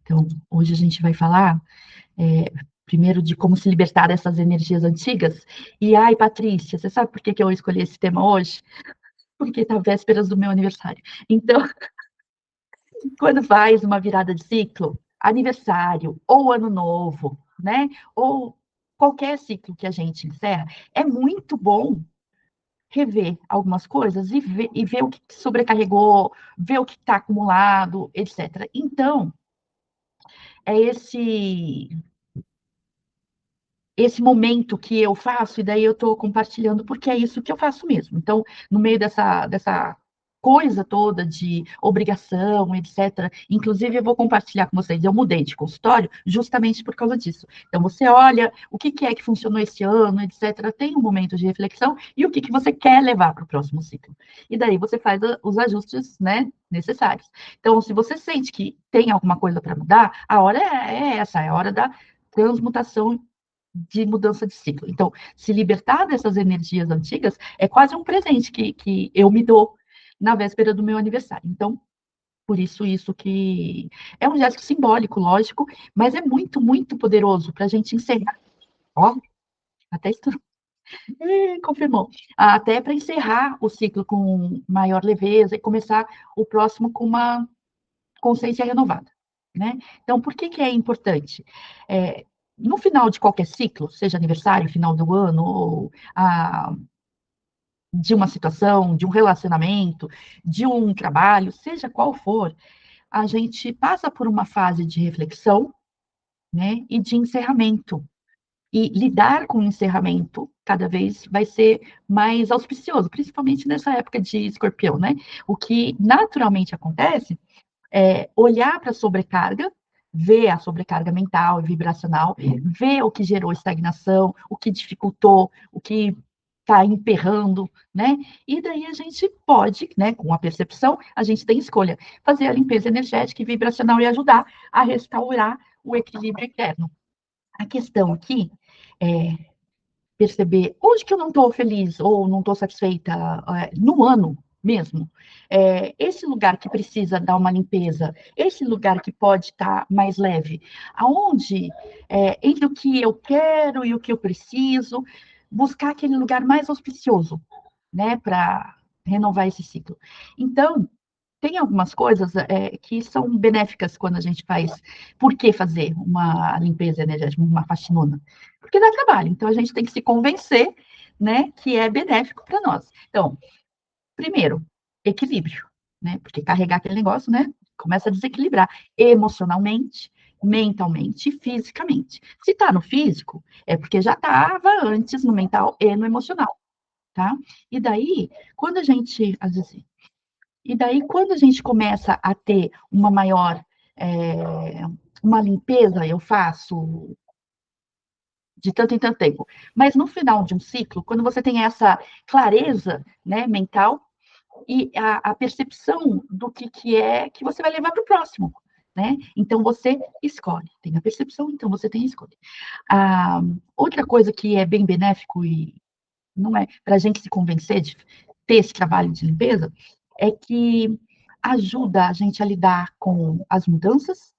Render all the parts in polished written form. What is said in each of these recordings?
Então, hoje a gente vai falar, é, primeiro de como se libertar dessas energias antigas. E, ai, Patrícia, você sabe por que que eu escolhi esse tema hoje? Porque está vésperas do meu aniversário. Então, quando faz uma virada de ciclo, aniversário ou ano novo, né? Ou qualquer ciclo que a gente encerra, é muito bom rever algumas coisas e ver o que sobrecarregou, ver o que está acumulado, etc. Então, é esse momento que eu faço, e daí eu estou compartilhando, porque é isso que eu faço mesmo. Então, no meio dessa coisa toda de obrigação, etc., inclusive eu vou compartilhar com vocês, eu mudei de consultório justamente por causa disso. Então, você olha o que é que funcionou esse ano, etc., tem um momento de reflexão, e o que você quer levar para o próximo ciclo. E daí você faz os ajustes, né, necessários. Então, se você sente que tem alguma coisa para mudar, a hora é essa, é a hora da transmutação de mudança de ciclo. Então, se libertar dessas energias antigas é quase um presente que eu me dou na véspera do meu aniversário. Então, por isso que é um gesto simbólico, lógico, mas é muito, muito poderoso para a gente encerrar. Ó, até estourou. Confirmou. Até para encerrar o ciclo com maior leveza e começar o próximo com uma consciência renovada, né? Então, por que que é importante? No final de qualquer ciclo, seja aniversário, final do ano, ou de uma situação, de um relacionamento, de um trabalho, seja qual for, a gente passa por uma fase de reflexão, né, e de encerramento. E lidar com o encerramento cada vez vai ser mais auspicioso, principalmente nessa época de escorpião, né? O que naturalmente acontece olhar para a sobrecarga, ver a sobrecarga mental e vibracional, ver o que gerou estagnação, o que dificultou, o que está emperrando, né? E daí a gente pode, né, com a percepção, a gente tem escolha, fazer a limpeza energética e vibracional e ajudar a restaurar o equilíbrio interno. A questão aqui é perceber onde que eu não estou feliz ou não estou satisfeita no ano mesmo. Esse lugar que precisa dar uma limpeza, esse lugar que pode estar mais leve, aonde, entre o que eu quero e o que eu preciso, buscar aquele lugar mais auspicioso, né, para renovar esse ciclo. Então, tem algumas coisas que são benéficas quando a gente faz. Por que fazer uma limpeza energética, uma faxinona? Porque dá trabalho. Então, a gente tem que se convencer, né, que é benéfico para nós. Então, primeiro, equilíbrio, né? Porque carregar aquele negócio, né, começa a desequilibrar emocionalmente, mentalmente e fisicamente. Se está no físico, é porque já estava antes no mental e no emocional, tá? E daí, quando a gente, às vezes, e daí, quando a gente começa a ter uma maior, uma limpeza, eu faço de tanto em tanto tempo. Mas no final de um ciclo, quando você tem essa clareza, né, mental e a percepção do que é que você vai levar para o próximo, né? Então você escolhe, tem a percepção, então você tem a escolha. Outra coisa que é bem benéfico e não é para a gente se convencer de ter esse trabalho de limpeza, é que ajuda a gente a lidar com as mudanças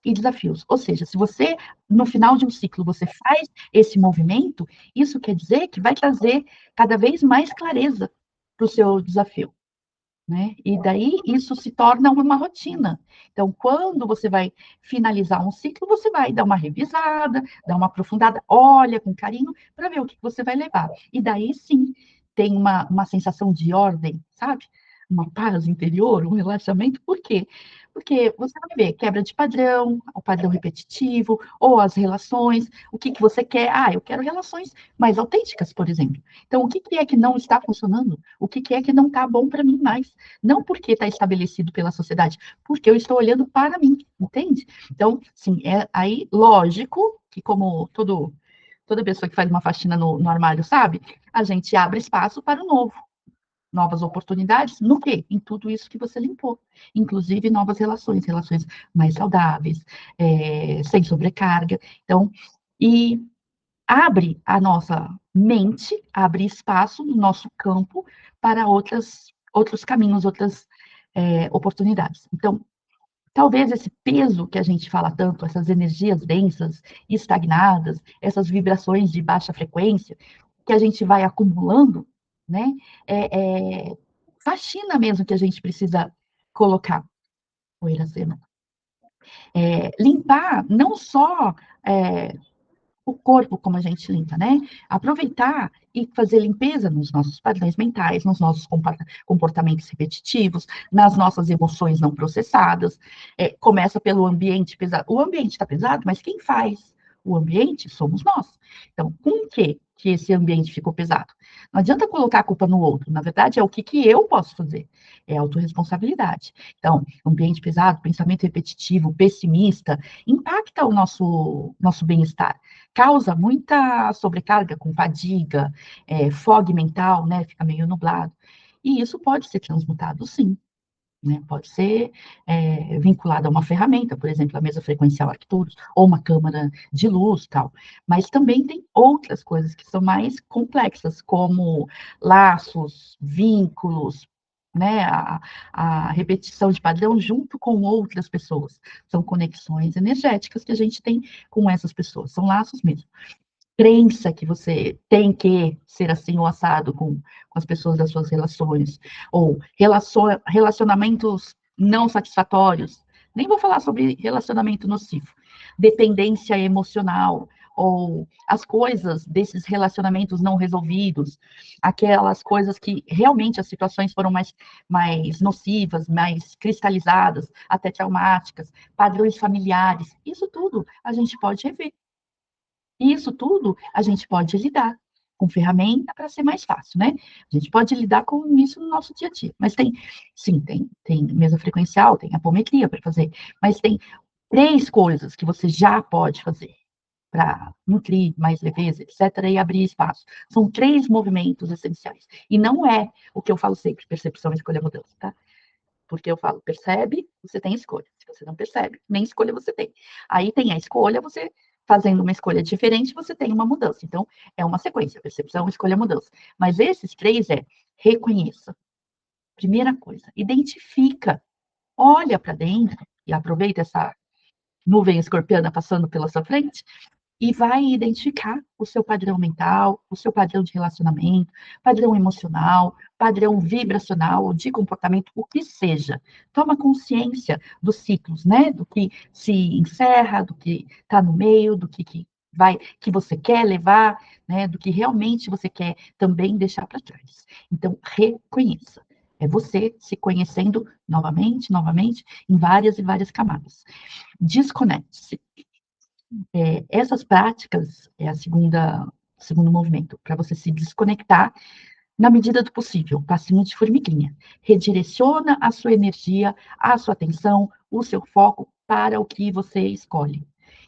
e desafios. Ou seja, se você, no final de um ciclo, você faz esse movimento, isso quer dizer que vai trazer cada vez mais clareza para o seu desafio. Né? E daí isso se torna uma rotina. Então, quando você vai finalizar um ciclo, você vai dar uma revisada, dar uma aprofundada, olha com carinho para ver o que você vai levar. E daí sim tem uma sensação de ordem, sabe? Uma paz interior, um relaxamento. Por quê? Porque você vai ver quebra de padrão, o padrão repetitivo, ou as relações, o que você quer. Ah, eu quero relações mais autênticas, por exemplo. Então, o que é que não está funcionando? O que é que não está bom para mim mais? Não porque está estabelecido pela sociedade, porque eu estou olhando para mim, entende? Então, sim, é aí lógico que, como toda pessoa que faz uma faxina no armário sabe, a gente abre espaço para o novo, novas oportunidades, no quê? Em tudo isso que você limpou, inclusive novas relações, relações mais saudáveis, sem sobrecarga. Então, e abre a nossa mente, abre espaço no nosso campo para outros caminhos, outras oportunidades. Então, Talvez esse peso que a gente fala tanto, essas energias densas, estagnadas, essas vibrações de baixa frequência, que a gente vai acumulando, né? É faxina mesmo que a gente precisa colocar. Oi, Iracema. Limpar não só o corpo como a gente limpa, né? Aproveitar e fazer limpeza nos nossos padrões mentais, nos nossos comportamentos repetitivos, nas nossas emoções não processadas. Começa pelo ambiente pesado. O ambiente está pesado, mas quem faz o ambiente somos nós. Então, com o que esse ambiente ficou pesado? Não adianta colocar a culpa no outro. Na verdade, é o que eu posso fazer. É autorresponsabilidade. Então, ambiente pesado, pensamento repetitivo, pessimista, impacta o nosso bem-estar, causa muita sobrecarga com fadiga, fog mental, né? Fica meio nublado. E isso pode ser transmutado, sim. Né? Pode ser vinculado a uma ferramenta, por exemplo, a mesa frequencial Arcturus, ou uma câmara de luz, tal. Mas também tem outras coisas que são mais complexas, como laços, vínculos, né? A repetição de padrão junto com outras pessoas. São conexões energéticas que a gente tem com essas pessoas, são laços mesmo. Crença que você tem que ser assim ou assado com as pessoas das suas relações, ou relacionamentos não satisfatórios. Nem vou falar sobre relacionamento nocivo, dependência emocional, ou as coisas desses relacionamentos não resolvidos, aquelas coisas que realmente as situações foram mais nocivas, mais cristalizadas, até traumáticas, padrões familiares, isso tudo a gente pode rever. E isso tudo a gente pode lidar com ferramenta para ser mais fácil, né? A gente pode lidar com isso no nosso dia a dia. Mas sim, tem mesa frequencial, tem apometria para fazer, mas tem 3 coisas que você já pode fazer para nutrir mais leveza, etc., e abrir espaço. São 3 movimentos essenciais. E não é o que eu falo sempre, percepção, escolha, mudança, tá? Porque eu falo, percebe, você tem escolha. Se você não percebe, nem escolha você tem. Aí tem a escolha, você fazendo uma escolha diferente, você tem uma mudança. Então, é uma sequência, percepção, escolha, mudança. Mas esses 3 reconheça. Primeira coisa, identifica, olha para dentro e aproveita essa nuvem escorpiana passando pela sua frente e vai identificar o seu padrão mental, o seu padrão de relacionamento, padrão emocional, padrão vibracional, de comportamento, o que seja. Toma consciência dos ciclos, né? Do que se encerra, do que está no meio, do que você quer levar, né? Do que realmente você quer também deixar para trás. Então, reconheça. É você se conhecendo novamente, novamente, em várias e várias camadas. Desconecte-se. Essas práticas é segundo movimento, para você se desconectar na medida do possível, passinho de formiguinha. Redireciona a sua energia, a sua atenção, o seu foco para o que você escolhe.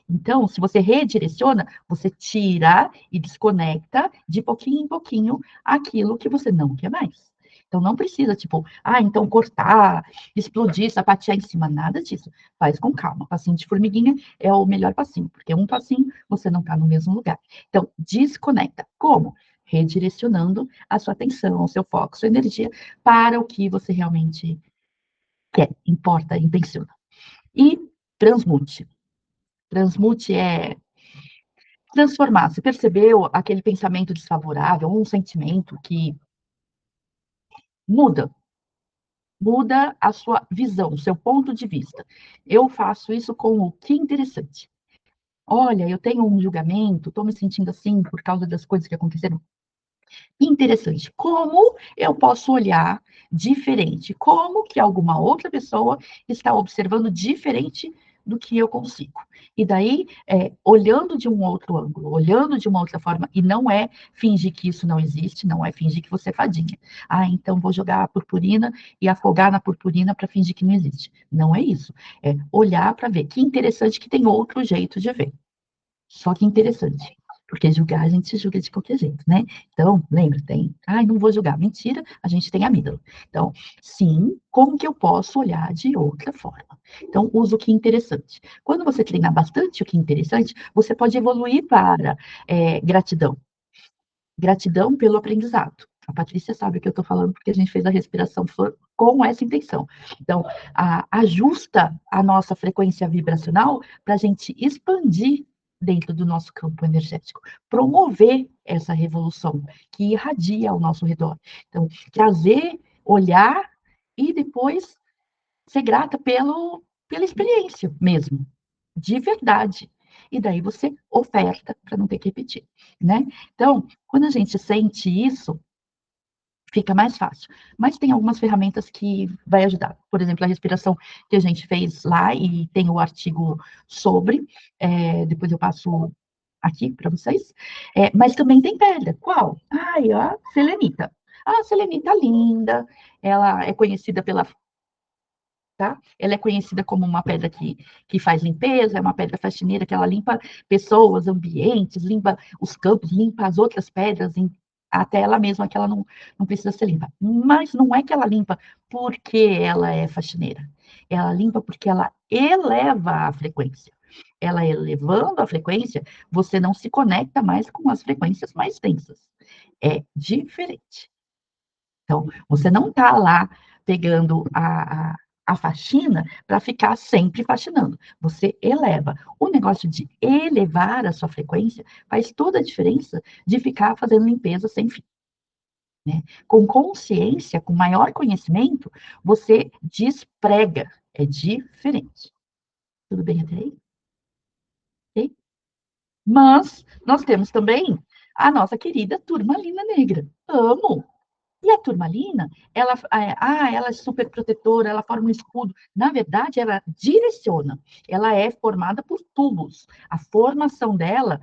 Então, se você redireciona, você tira e desconecta de pouquinho em pouquinho aquilo que você não quer mais. Então, não precisa, tipo, então cortar, explodir, sapatear em cima, nada disso. Faz com calma. Passinho de formiguinha é o melhor passinho, porque um passinho você não está no mesmo lugar. Então, desconecta. Como? Redirecionando a sua atenção, o seu foco, sua energia para o que você realmente quer, importa, intenciona. E transmute. Transmute é transformar. Você percebeu aquele pensamento desfavorável, um sentimento que muda, muda a sua visão, o seu ponto de vista. Eu faço isso com o que interessante. Olha, eu tenho um julgamento, estou me sentindo assim por causa das coisas que aconteceram. Interessante. Como eu posso olhar diferente? Como que alguma outra pessoa está observando diferente do que eu consigo? E daí, olhando de um outro ângulo, olhando de uma outra forma, e não é fingir que isso não existe, não é fingir que você é fadinha. Então vou jogar a purpurina e afogar na purpurina para fingir que não existe. Não é isso. É olhar para ver. Que interessante que tem outro jeito de ver. Só que interessante, porque julgar a gente julga de qualquer jeito, né? Então, lembra, não vou julgar, mentira, a gente tem amígdala. Então, sim, como que eu posso olhar de outra forma? Então, usa o que interessante. Quando você treinar bastante o que interessante, você pode evoluir para gratidão. Gratidão pelo aprendizado. A Patrícia sabe o que eu estou falando, porque a gente fez a respiração com essa intenção. Então, ajusta a nossa frequência vibracional para a gente expandir dentro do nosso campo energético, promover essa revolução que irradia ao nosso redor. Então, trazer, olhar e depois ser grata pela experiência mesmo, de verdade. E daí você oferta para não ter que repetir, né? Então, quando a gente sente isso, fica mais fácil. Mas tem algumas ferramentas que vai ajudar. Por exemplo, a respiração que a gente fez lá e tem o artigo sobre, depois eu passo aqui para vocês. Mas também tem pedra. Qual? Ai, a selenita. A selenita linda, ela é conhecida pela tá? Ela é conhecida como uma pedra que faz limpeza, é uma pedra faxineira que ela limpa pessoas, ambientes, limpa os campos, limpa as outras pedras, até ela mesma, que ela não precisa ser limpa. Mas não é que ela limpa porque ela é faxineira. Ela limpa porque ela eleva a frequência. Ela elevando a frequência, você não se conecta mais com as frequências mais densas. É diferente. Então, você não está lá pegando a faxina para ficar sempre faxinando. Você eleva. O negócio de elevar a sua frequência faz toda a diferença de ficar fazendo limpeza sem fim. Né? Com consciência, com maior conhecimento, você desprega. É diferente. Tudo bem até aí? Okay? Mas nós temos também a nossa querida turmalina negra. Amo! E a turmalina, ela é super protetora, ela forma um escudo. Na verdade, ela direciona. Ela é formada por tubos. A formação dela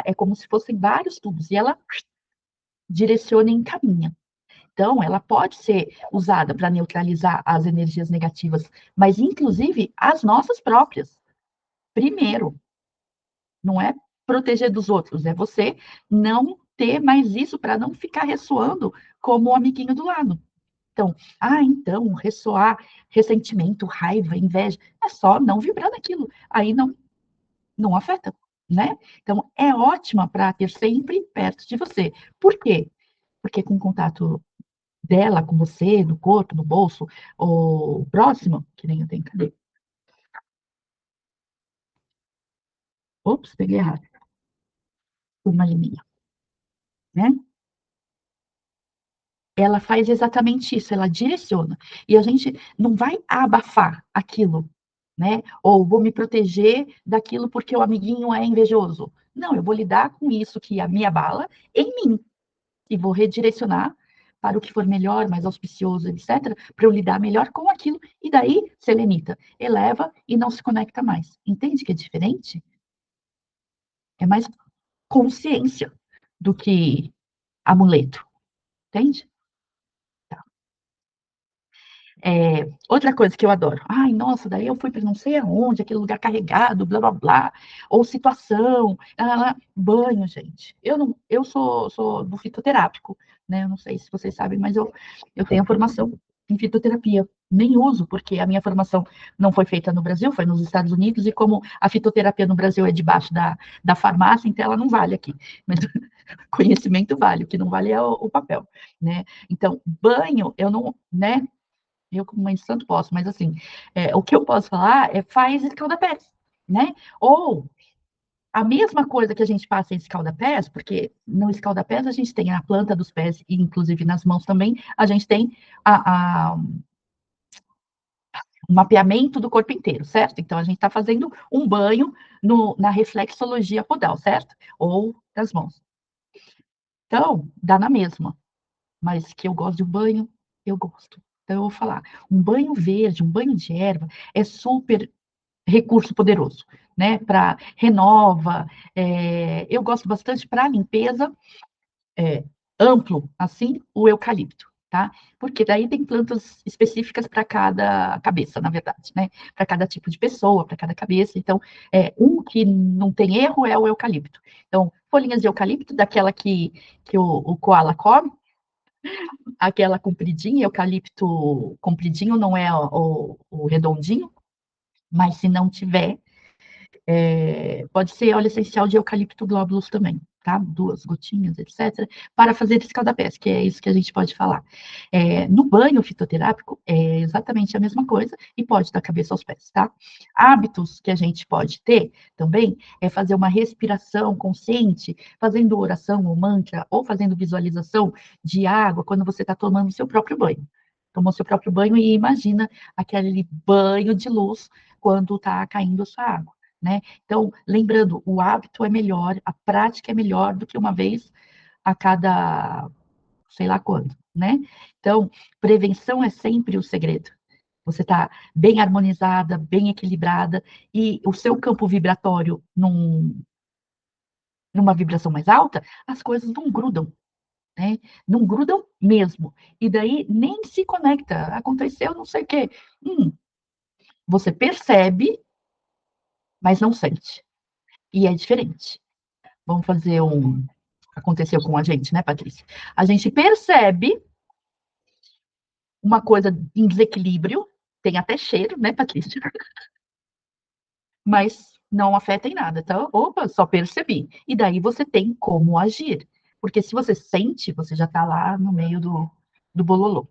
é como se fossem vários tubos, e ela direciona e encaminha. Então, ela pode ser usada para neutralizar as energias negativas, mas inclusive as nossas próprias. Primeiro, não é proteger dos outros, é você não ter mais isso para não ficar ressoando como o amiguinho do lado. Então, ressoar ressentimento, raiva, inveja, é só não vibrar naquilo. Aí não afeta, né? Então, é ótima para ter sempre perto de você. Por quê? Porque com o contato dela com você, no corpo, no bolso, ou próximo, que nem eu tenho, cadê? Ops, peguei errado. Uma liminha, né? Ela faz exatamente isso, ela direciona. E a gente não vai abafar aquilo, né? Ou vou me proteger daquilo porque o amiguinho é invejoso. Não, eu vou lidar com isso que me abala em mim e vou redirecionar para o que for melhor, mais auspicioso, etc., para eu lidar melhor com aquilo. E daí, selenita, eleva e não se conecta mais. Entende que é diferente? É mais consciência do que amuleto, entende? Outra coisa que eu adoro. Ai, nossa, daí eu fui para não sei aonde, aquele lugar carregado, blá blá blá, ou situação, banho, gente. Eu sou do fitoterápico, né? Eu não sei se vocês sabem, mas eu tenho formação em fitoterapia. Nem uso, porque a minha formação não foi feita no Brasil, foi nos Estados Unidos, e como a fitoterapia no Brasil é debaixo da farmácia, então ela não vale aqui. Mas conhecimento vale, o que não vale é o papel, né? Então, banho, eu não, né? Eu, como mãe de santo, posso, mas assim, o que eu posso falar é faz escalda-pés, né? Ou a mesma coisa que a gente passa em escalda-pés, porque no escalda-pés a gente tem a planta dos pés, e inclusive nas mãos também, a gente tem o mapeamento do corpo inteiro, certo? Então a gente está fazendo um banho na reflexologia podal, certo? Ou das mãos. Então, dá na mesma, mas que eu gosto de um banho, eu gosto. Então, eu vou falar, um banho verde, um banho de erva, é super recurso poderoso, né? Para renova, eu gosto bastante para limpeza, é, amplo, assim, o eucalipto, tá? Porque daí tem plantas específicas para cada cabeça, na verdade, né? Para cada tipo de pessoa, para cada cabeça. Então, um que não tem erro é o eucalipto. Então, folhinhas de eucalipto, daquela que o koala come, aquela compridinha, eucalipto compridinho, não é o redondinho, mas se não tiver, Pode ser óleo essencial de eucalipto glóbulos também, tá? 2 gotinhas, etc., para fazer escaldapés, que é isso que a gente pode falar. No banho fitoterápico, é exatamente a mesma coisa e pode da cabeça aos pés, tá? Hábitos que a gente pode ter também é fazer uma respiração consciente, fazendo oração ou mantra, ou fazendo visualização de água quando você está tomando seu próprio banho. Tomou seu próprio banho e imagina aquele banho de luz quando está caindo a sua água, né? Então, lembrando, o hábito é melhor, a prática é melhor do que uma vez a cada sei lá quando, né? Então, prevenção é sempre o segredo. Você está bem harmonizada, bem equilibrada, e o seu campo vibratório numa vibração mais alta, as coisas não grudam, né? Não grudam mesmo. E daí nem se conecta. Aconteceu não sei o quê. Você percebe, mas não sente. E é diferente. Vamos fazer um. Aconteceu com a gente, né, Patrícia? A gente percebe uma coisa em desequilíbrio, tem até cheiro, né, Patrícia? Mas não afeta em nada. Então, opa, só percebi. E daí você tem como agir. Porque se você sente, você já está lá no meio do bololô.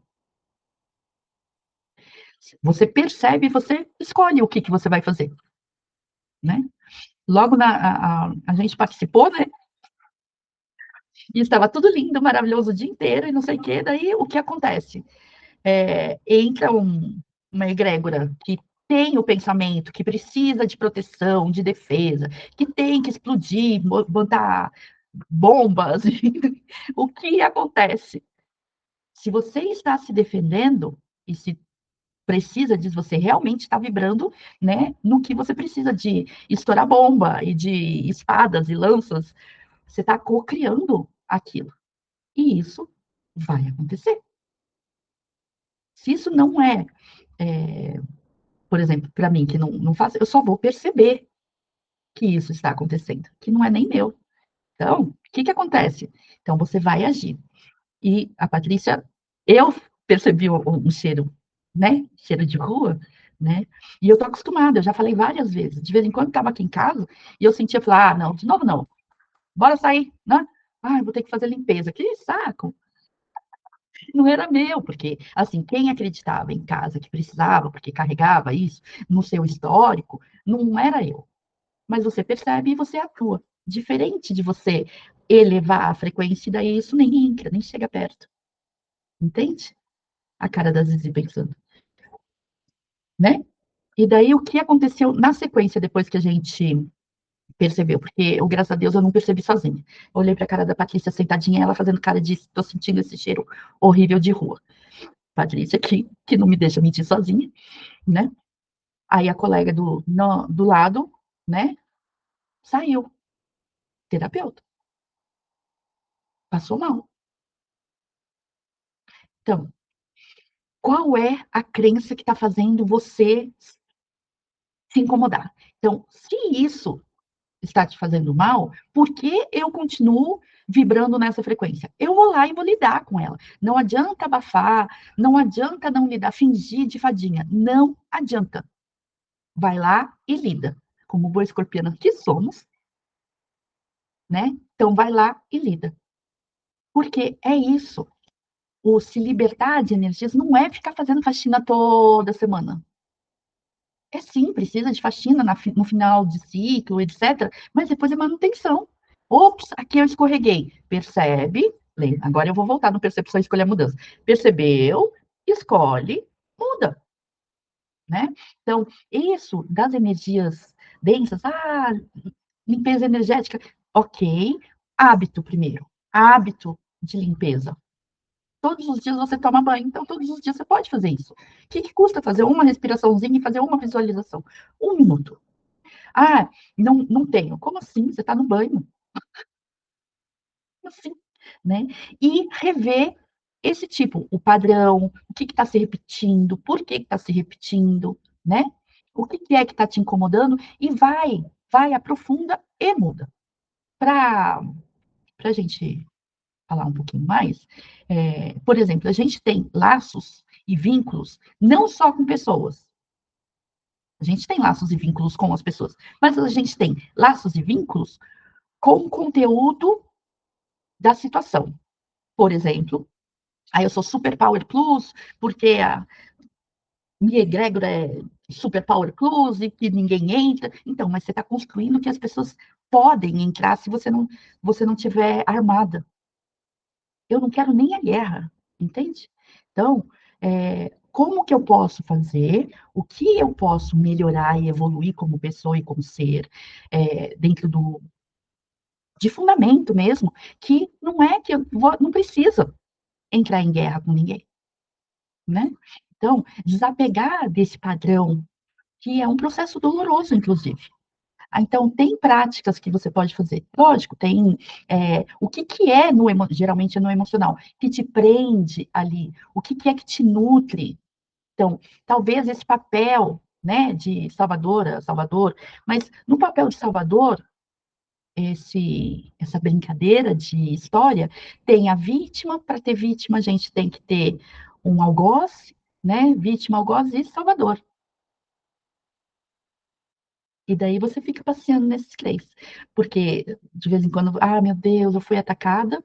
Você percebe, você escolhe o que você vai fazer, né? Logo a gente participou, né? E estava tudo lindo, maravilhoso o dia inteiro e não sei o quê. Daí o que acontece? Entra uma egrégora que tem o pensamento que precisa de proteção, de defesa, que tem que explodir, botar bombas. O que acontece? Se você está se defendendo e se precisa disso, você realmente está vibrando, né, no que você precisa de estourar bomba e de espadas e lanças, você está co-criando aquilo. E isso vai acontecer. Se isso não é por exemplo, para mim, que não faço, eu só vou perceber que isso está acontecendo, que não é nem meu. Então, o que acontece? Então, você vai agir. E a Patrícia, eu percebi um cheiro, né? Cheiro de rua, né? E eu tô acostumada, eu já falei várias vezes. De vez em quando estava aqui em casa e eu sentia, falar, não, de novo não. Bora sair, né? Ah, eu vou ter que fazer limpeza. Que saco. Não era meu, porque, assim, quem acreditava em casa que precisava, porque carregava isso no seu histórico, não era eu. Mas você percebe e você atua. Diferente de você elevar a frequência, e daí isso nem entra, nem chega perto. Entende? A cara da Zizi pensando, né? E daí o que aconteceu na sequência, depois que a gente percebeu? Porque, eu, graças a Deus, eu não percebi sozinha. Eu olhei para a cara da Patrícia sentadinha, ela fazendo cara de tô sentindo esse cheiro horrível de rua. Patrícia, que não me deixa mentir sozinha, né? Aí a colega do lado, né, saiu, terapeuta, passou mal. Então, qual é a crença que está fazendo você se incomodar? Então, se isso está te fazendo mal, por que eu continuo vibrando nessa frequência? Eu vou lá e vou lidar com ela. Não adianta abafar, não adianta não lidar, fingir de fadinha. Não adianta. Vai lá e lida. Como boa escorpiana que somos, né? Então, vai lá e lida. Porque é isso. O se libertar de energias não é ficar fazendo faxina toda semana. É sim, precisa de faxina no final de ciclo, etc. Mas depois é manutenção. Ops, aqui eu escorreguei. Percebe? Agora eu vou voltar no percepção e escolher a mudança. Percebeu? Escolhe, muda, né? Então, isso das energias densas, limpeza energética, ok. Hábito primeiro. Hábito de limpeza. Todos os dias você toma banho, então todos os dias você pode fazer isso. O que custa fazer uma respiraçãozinha e fazer uma visualização? 1 minuto. Ah, não tenho. Como assim? Você está no banho. Como assim? Né? E rever esse tipo, o padrão, o que está se repetindo, por que está se repetindo, né? O que é que está te incomodando e vai, aprofunda e muda. Para a gente falar um pouquinho mais, por exemplo, a gente tem laços e vínculos não só com pessoas, A gente tem laços e vínculos com as pessoas, mas a gente tem laços e vínculos com o conteúdo da situação. Por exemplo, aí eu sou super Power Plus, porque a minha egrégora é super Power Plus e que ninguém entra. Então, mas você está construindo que as pessoas podem entrar se você não tiver armada. Eu não quero nem a guerra, entende? Então, como que eu posso fazer, o que eu posso melhorar e evoluir como pessoa e como ser, dentro de fundamento mesmo, que não é que não precisa entrar em guerra com ninguém, né? Então, desapegar desse padrão, que é um processo doloroso, inclusive. Então, tem práticas que você pode fazer. Lógico, tem o que, que é, geralmente é no emocional, que te prende ali, o que, que é que te nutre. Então, talvez esse papel, né, de salvadora, salvador, mas no papel de salvador, essa brincadeira de história, tem a vítima, para ter vítima a gente tem que ter um algoz, né, vítima, algoz e salvador. E daí você fica passeando nesses três. Porque, de vez em quando, meu Deus, eu fui atacada,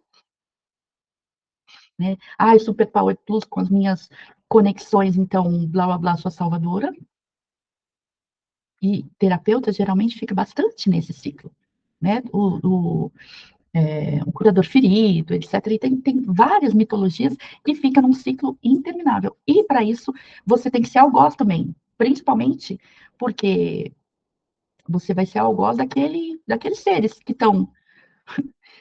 né? Super Power Plus com as minhas conexões, então, blá, blá, blá, sua salvadora. E terapeuta geralmente fica bastante nesse ciclo, né? O curador ferido, etc. E tem várias mitologias que fica num ciclo interminável. E, para isso, você tem que ser algoz também. Principalmente porque você vai ser algoz daqueles seres que estão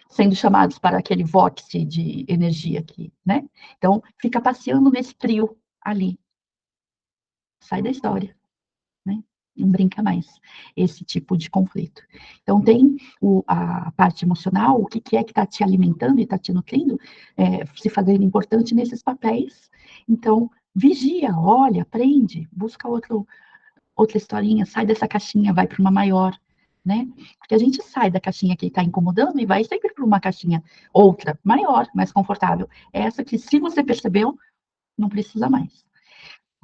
sendo chamados para aquele vórtice de energia aqui, né? Então, fica passeando nesse trio ali. Sai da história, né? Não brinca mais esse tipo de conflito. Então, tem a parte emocional, o que, que é que está te alimentando e está te nutrindo, se fazendo importante nesses papéis. Então, vigia, olha, aprende, busca outra historinha, sai dessa caixinha, vai para uma maior, né? Porque a gente sai da caixinha que está incomodando e vai sempre para uma caixinha outra, maior, mais confortável. Essa que, se você percebeu, não precisa mais.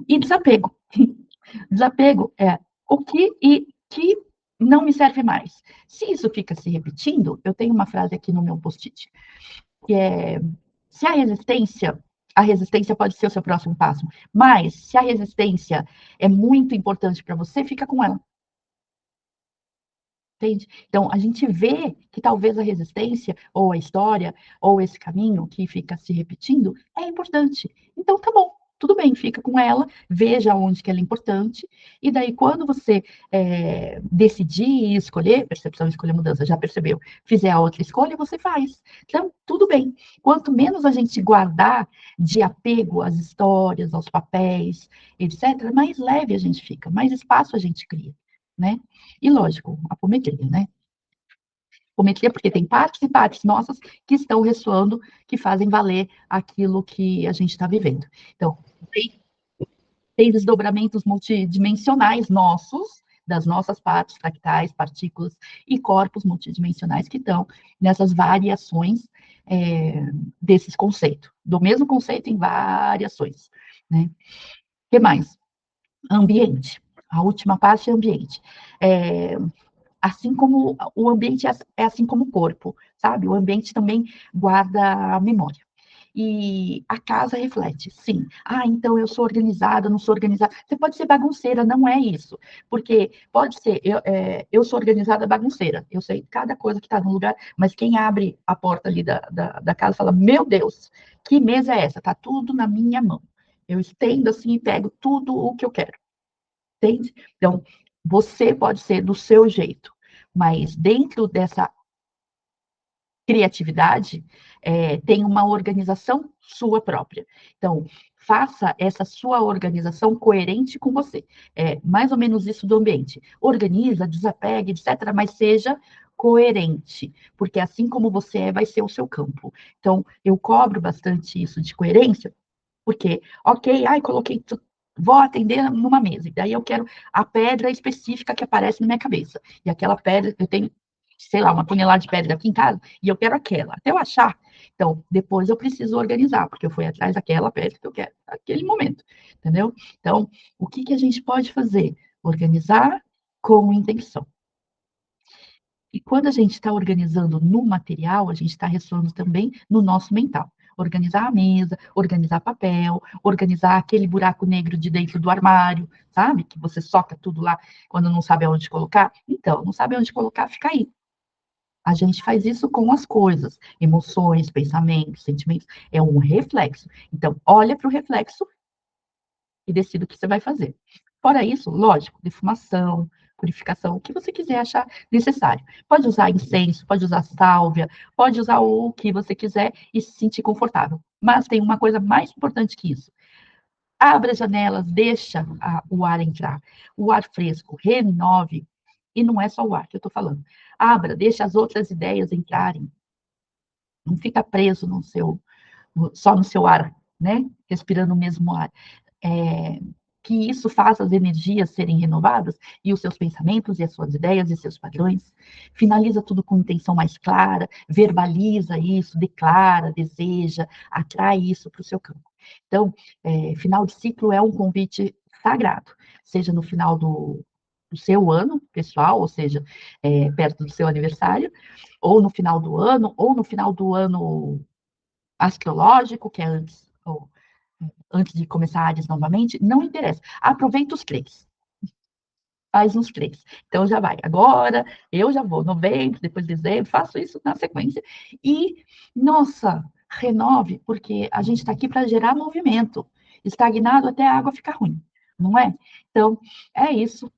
E desapego. Desapego é o que não me serve mais. Se isso fica se repetindo, eu tenho uma frase aqui no meu post-it, que é: se a resistência pode ser o seu próximo passo, mas se a resistência é muito importante para você, fica com ela. Entende? Então, a gente vê que talvez a resistência, ou a história, ou esse caminho que fica se repetindo, é importante. Então, tá bom, tudo bem, fica com ela, veja onde que ela é importante, e daí, quando você decidir escolher, percepção, escolha, mudança, já percebeu, fizer a outra escolha, você faz. Então, tudo bem. Quanto menos a gente guardar de apego às histórias, aos papéis, etc., mais leve a gente fica, mais espaço a gente cria, né? E lógico, apometria, né? Apometria porque tem partes e partes nossas que estão ressoando, que fazem valer aquilo que a gente está vivendo. Então, tem desdobramentos multidimensionais nossos, das nossas partes fractais, partículas e corpos multidimensionais que estão nessas variações desses conceitos, do mesmo conceito em variações, né? O que mais? Ambiente. A última parte é ambiente. Assim como o ambiente é assim como o corpo, sabe? O ambiente também guarda a memória. E a casa reflete, sim. Então eu sou organizada, não sou organizada. Você pode ser bagunceira, não é isso. Porque pode ser, eu sou organizada bagunceira. Eu sei cada coisa que está no lugar, mas quem abre a porta ali da casa fala: Meu Deus, que mesa é essa? Está tudo na minha mão. Eu estendo assim e pego tudo o que eu quero. Entende? Então, você pode ser do seu jeito, mas dentro dessa criatividade, tem uma organização sua própria. Então, faça essa sua organização coerente com você. É mais ou menos isso do ambiente. Organiza, desapegue, etc., mas seja coerente, porque assim como você vai ser o seu campo. Então, eu cobro bastante isso de coerência, porque, ok, coloquei, vou atender numa mesa, e daí eu quero a pedra específica que aparece na minha cabeça. E aquela pedra, eu tenho, sei lá, uma tonelada de pedra aqui em casa, e eu quero aquela, até eu achar. Então, depois eu preciso organizar, porque eu fui atrás daquela pedra que eu quero, naquele momento, entendeu? Então, o que a gente pode fazer? Organizar com intenção. E quando a gente está organizando no material, a gente está ressoando também no nosso mental. Organizar a mesa, organizar papel, organizar aquele buraco negro de dentro do armário, sabe? Que você soca tudo lá quando não sabe aonde colocar. Então, não sabe onde colocar, fica aí. A gente faz isso com as coisas, emoções, pensamentos, sentimentos. É um reflexo. Então, olha para o reflexo e decida o que você vai fazer. Fora isso, lógico, defumação, purificação, o que você quiser achar necessário. Pode usar incenso, pode usar sálvia, pode usar o que você quiser e se sentir confortável. Mas tem uma coisa mais importante que isso. Abra as janelas, deixa o ar entrar, o ar fresco, renove. E não é só o ar que eu estou falando. Abra, deixa as outras ideias entrarem. Não fica preso só no seu ar, né? Respirando o mesmo ar. É, que isso faça as energias serem renovadas e os seus pensamentos e as suas ideias e seus padrões. Finaliza tudo com intenção mais clara, verbaliza isso, declara, deseja, atrai isso para o seu campo. Então, final de ciclo é um convite sagrado, seja no final do seu ano pessoal, ou seja, perto do seu aniversário, ou no final do ano, ou no final do ano astrológico, que é antes de começar Ares novamente, não interessa. Aproveita os três. Faz uns três. Então já vai. Agora eu já vou, novembro, depois dezembro, faço isso na sequência. E, nossa, renove, porque a gente está aqui para gerar movimento. Estagnado até a água ficar ruim, não é? Então, é isso.